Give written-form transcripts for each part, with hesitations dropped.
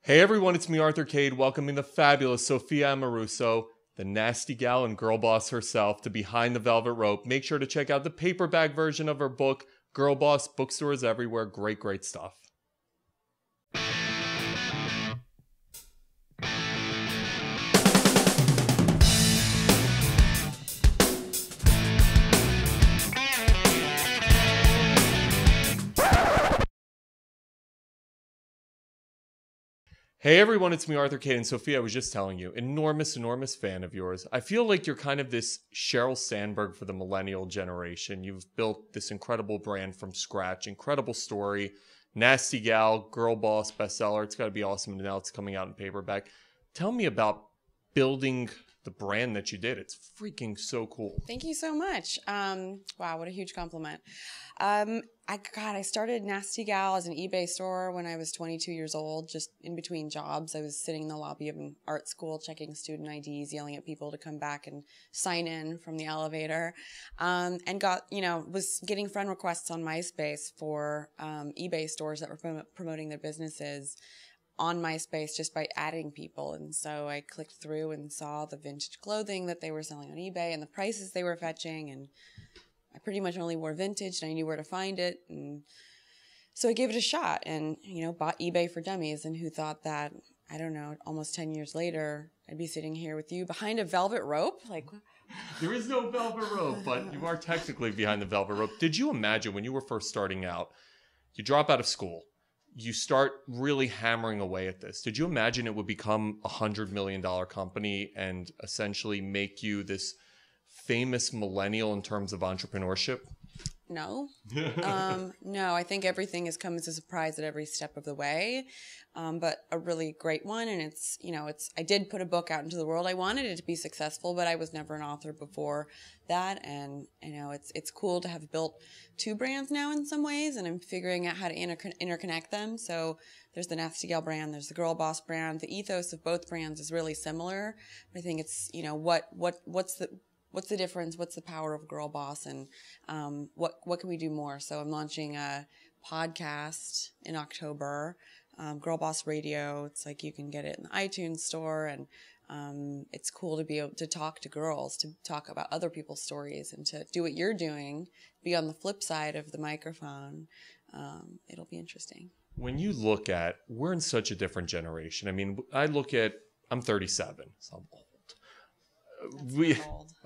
Hey everyone, it's me, Arthur Cade, welcoming the fabulous Sophia Amuruso, the nasty gal and girl boss herself, to Behind the Velvet Rope. Make sure to check out the paperback version of her book, Girlboss, bookstores everywhere. Great, great stuff. Hey everyone, it's me, Arthur Cade, and Sophia, I was just telling you, enormous fan of yours. I feel like you're kind of this Sheryl Sandberg for the millennial generation. You've built this incredible brand from scratch, incredible story, nasty gal, girl boss, bestseller. It's got to be awesome, and now it's coming out in paperback. Tell me about building the brand that you did. It's freaking so cool. Thank you so much. Wow, what a huge compliment. I started Nasty Gal as an eBay store when I was 22 years old, just in between jobs. I was sitting in the lobby of an art school, checking student IDs, yelling at people to come back and sign in from the elevator, and was getting friend requests on MySpace for eBay stores that were promoting their businesses on MySpace just by adding people. And so I clicked through and saw the vintage clothing that they were selling on eBay and the prices they were fetching, and I pretty much only wore vintage and I knew where to find it. And so I gave it a shot and, bought eBay for Dummies. And who thought that, I don't know, almost 10 years later, I'd be sitting here with you behind a velvet rope? There is no velvet rope, but you are technically behind the velvet rope. Did you imagine when you were first starting out, you drop out of school, you start really hammering away at this? Did you imagine it would become a $100 million company and essentially make you this famous millennial in terms of entrepreneurship? No. No, I think everything has come as a surprise at every step of the way, but a really great one. And I did put a book out into the world. I wanted it to be successful, but I was never an author before that. And, it's cool to have built two brands now in some ways, and I'm figuring out how to interconnect them. So there's the Nasty Gal brand, there's the Girl Boss brand. The ethos of both brands is really similar. I think it's, what's the difference? What's the power of Girl Boss? And what can we do more? So I'm launching a podcast in October, Girl Boss Radio. It's like you can get it in the iTunes store, and it's cool to be able to talk to girls, to talk about other people's stories, and to do what you're doing, be on the flip side of the microphone. It'll be interesting. When you look at, we're in such a different generation. I mean, I'm 37, so I'm old.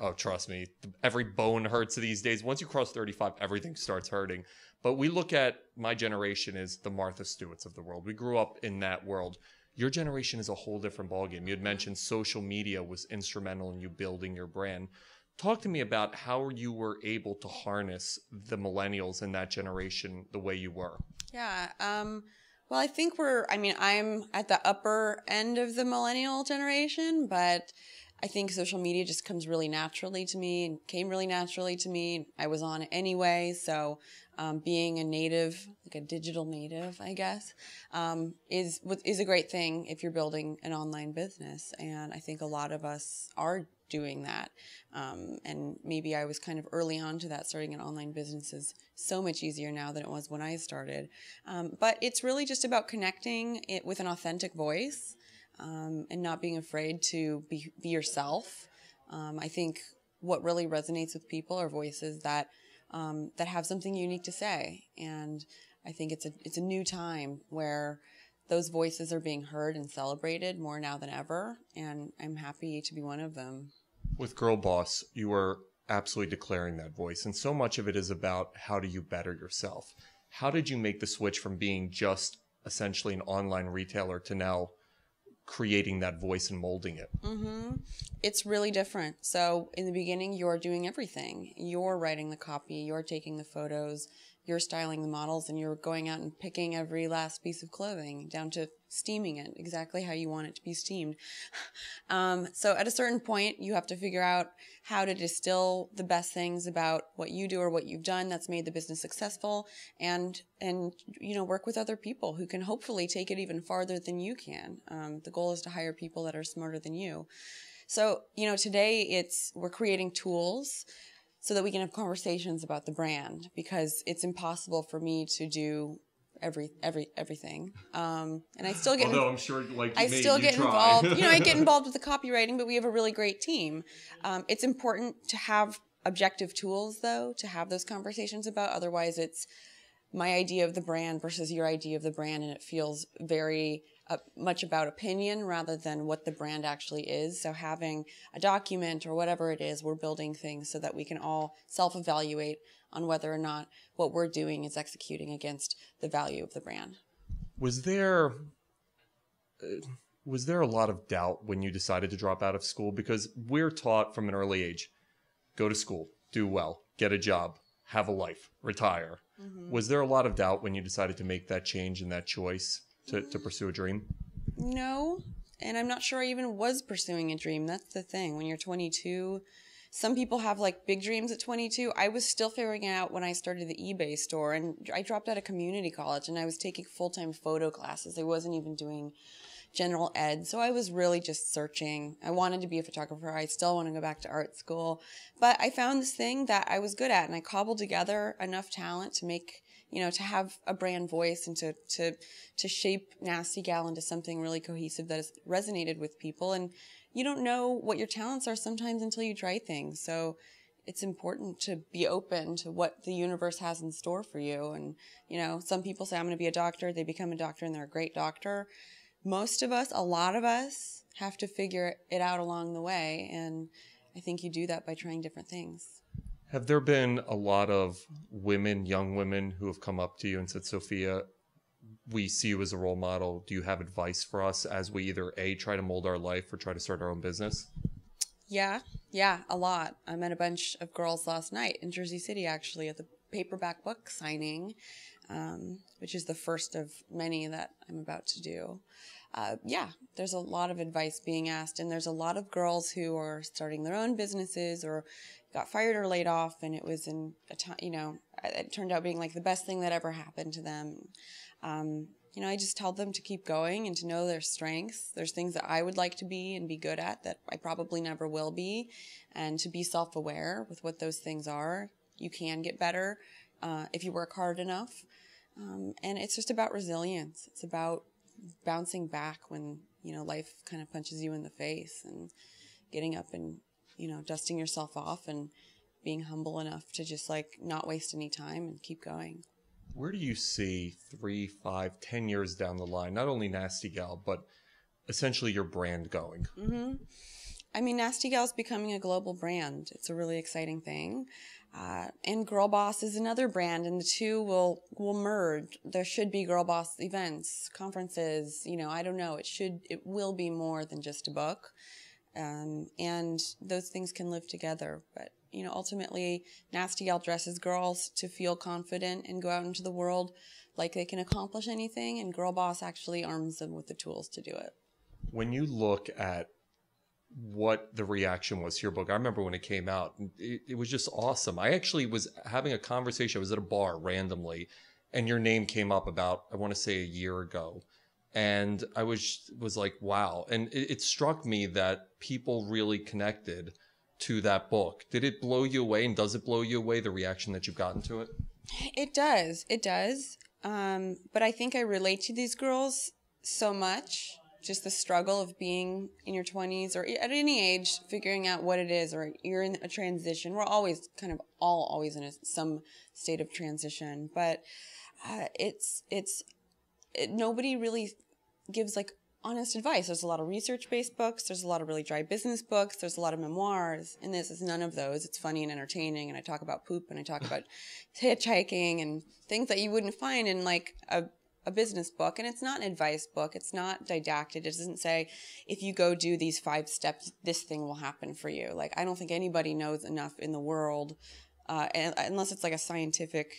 Oh, trust me, every bone hurts these days. Once you cross 35, everything starts hurting. But we look at my generation as the Martha Stewarts of the world. We grew up in that world. Your generation is a whole different ballgame. You had mentioned social media was instrumental in you building your brand. Talk to me about how you were able to harness the millennials in that generation the way you were. Yeah. Well, I think I'm at the upper end of the millennial generation, but I think social media just comes really naturally to me and came really naturally to me. I was on it anyway, so being a native, like a digital native, I guess, is a great thing if you're building an online business. And I think a lot of us are doing that. And maybe I was kind of early on to that. Starting an online business is so much easier now than it was when I started. But it's really just about connecting it with an authentic voice. And not being afraid to be yourself. I think what really resonates with people are voices that have something unique to say, and I think it's a new time where those voices are being heard and celebrated more now than ever, and I'm happy to be one of them. With Girl Boss, you are absolutely declaring that voice, and so much of it is about how do you better yourself. How did you make the switch from being just essentially an online retailer to now creating that voice and molding it? Mm-hmm. It's really different. So in the beginning, you're doing everything. You're writing the copy, you're taking the photos, you're styling the models, and you're going out and picking every last piece of clothing down to steaming it exactly how you want it to be steamed. So at a certain point, you have to figure out how to distill the best things about what you do or what you've done that's made the business successful, and work with other people who can hopefully take it even farther than you can. The goal is to hire people that are smarter than you. So, today we're creating tools so that we can have conversations about the brand, because it's impossible for me to do everything. And I still get Although I'm sure, like I me, still you get try. involved. You know, I get involved with the copywriting, but we have a really great team. It's important to have objective tools, though, to have those conversations about. Otherwise, it's my idea of the brand versus your idea of the brand, and it feels very much about opinion rather than what the brand actually is. So having a document or whatever it is, we're building things so that we can all self-evaluate on whether or not what we're doing is executing against the value of the brand. Was there a lot of doubt when you decided to drop out of school? Because we're taught from an early age, go to school, do well, get a job, have a life, retire. Mm-hmm. Was there a lot of doubt when you decided to make that change and that choice to pursue a dream? No, and I'm not sure I even was pursuing a dream. That's the thing. When you're 22, some people have like big dreams at 22. I was still figuring it out when I started the eBay store, and I dropped out of community college and I was taking full-time photo classes. I wasn't even doing general ed. So I was really just searching. I wanted to be a photographer. I still want to go back to art school. But I found this thing that I was good at, and I cobbled together enough talent to make, to have a brand voice and to shape Nasty Gal into something really cohesive that has resonated with people. And you don't know what your talents are sometimes until you try things. So it's important to be open to what the universe has in store for you. And, some people say, I'm going to be a doctor. They become a doctor and they're a great doctor. Most of us, a lot of us, have to figure it out along the way. And I think you do that by trying different things. Have there been a lot of women, young women, who have come up to you and said, Sophia, we see you as a role model. Do you have advice for us as we either A, try to mold our life or try to start our own business? Yeah, a lot. I met a bunch of girls last night in Jersey City, actually, at the paperback book signing, which is the first of many that I'm about to do. There's a lot of advice being asked, and there's a lot of girls who are starting their own businesses or got fired or laid off, and it was in a time, it turned out being like the best thing that ever happened to them. I just tell them to keep going and to know their strengths. There's things that I would like to be and be good at that I probably never will be, and to be self-aware with what those things are. You can get better if you work hard enough. And it's just about resilience. It's about bouncing back when, life kind of punches you in the face, and getting up and, dusting yourself off and being humble enough to just not waste any time and keep going. Where do you see 3, 5, 10 years down the line, not only Nasty Gal, but essentially your brand going? Mm-hmm. I mean, Nasty Gal is becoming a global brand. It's a really exciting thing. And Girlboss is another brand, and the two will merge. There should be Girlboss events, conferences, I don't know. It will be more than just a book. And those things can live together. But, ultimately, Nasty Gal dresses girls to feel confident and go out into the world like they can accomplish anything, and Girlboss actually arms them with the tools to do it. When you look at what the reaction was to your book, I remember when it came out, it was just awesome. I actually was having a conversation. I was at a bar randomly, and your name came up about, I want to say, a year ago. And I was like, wow. And it struck me that people really connected to that book. Did it blow you away, and does it blow you away, the reaction that you've gotten to it? It does. But I think I relate to these girls so much. Just the struggle of being in your 20s or at any age, figuring out what it is, or you're in a transition. We're always always in some state of transition, but nobody really gives honest advice. There's a lot of research-based books. There's a lot of really dry business books. There's a lot of memoirs, and this is none of those. It's funny and entertaining, and I talk about poop, and I talk about hitchhiking and things that you wouldn't find in a business book. And it's not an advice book. It's not didactic. It doesn't say, if you go do these 5 steps, this thing will happen for you. I don't think anybody knows enough in the world, unless it's a scientific,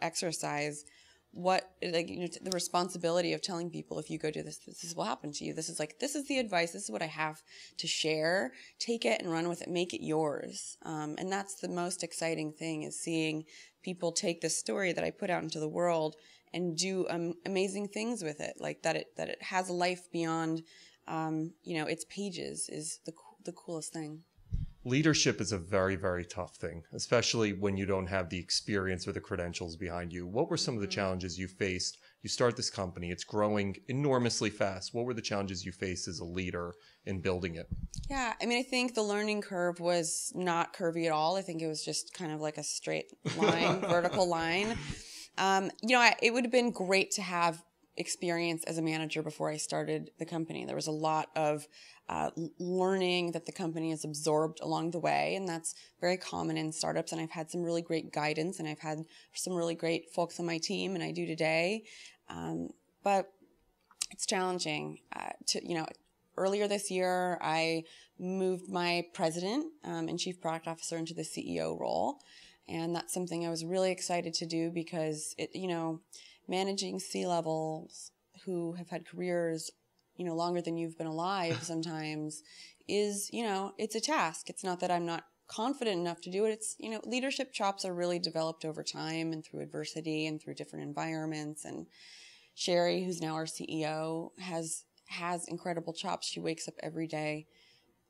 exercise, the responsibility of telling people, if you go do this, this will happen to you. This is the advice. This is what I have to share. Take it and run with it. Make it yours. And that's the most exciting thing, is seeing people take this story that I put out into the world and do amazing things with it. That it has a life beyond, its pages is the coolest thing. Leadership is a very, very tough thing, especially when you don't have the experience or the credentials behind you. What were some of the challenges you faced You start this company, it's growing enormously fast. What were the challenges you faced as a leader in building it? Yeah, I mean, I think the learning curve was not curvy at all. I think it was just kind of like a straight line, vertical line. It would have been great to have experience as a manager before I started the company. There was a lot of learning that the company has absorbed along the way, and that's very common in startups. And I've had some really great guidance, and I've had some really great folks on my team, and I do today. But it's challenging. Earlier this year, I moved my president and chief product officer into the CEO role. And that's something I was really excited to do because managing C-levels who have had careers, longer than you've been alive sometimes is, it's a task. It's not that I'm not confident enough to do it. It's, leadership chops are really developed over time and through adversity and through different environments. And Sherry, who's now our CEO, has incredible chops. She wakes up every day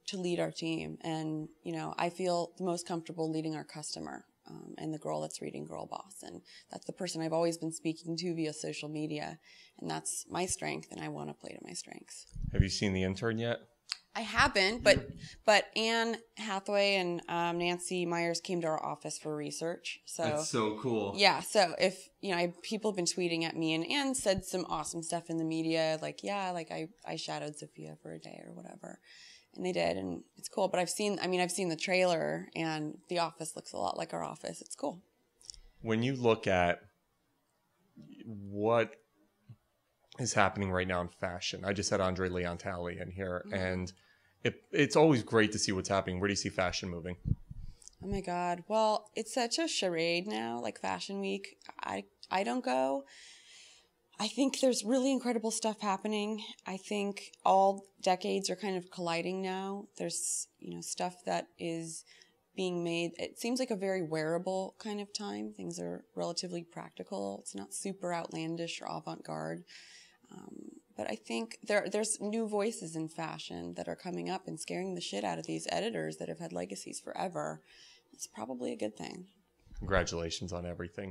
to lead our team. And, I feel the most comfortable leading our customer. And the girl that's reading Girlboss. And that's the person I've always been speaking to via social media. And that's my strength, and I want to play to my strengths. Have you seen The Intern yet? I haven't, but Anne Hathaway and Nancy Myers came to our office for research. So that's so cool. Yeah, so if, people have been tweeting at me, and Anne said some awesome stuff in the media, I shadowed Sophia for a day or whatever. And they did, and it's cool. But I've seen the trailer, and the office looks a lot like our office. It's cool. When you look at what is happening right now in fashion, I just had Andre Leontali in here, and it's always great to see what's happening. Where do you see fashion moving? Oh my God. Well, it's such a charade now, like Fashion Week. I don't go. I think there's really incredible stuff happening. I think all decades are kind of colliding now. There's, stuff that is being made. It seems like a very wearable kind of time. Things are relatively practical. It's not super outlandish or avant-garde. But I think there's new voices in fashion that are coming up and scaring the shit out of these editors that have had legacies forever. It's probably a good thing. Congratulations on everything.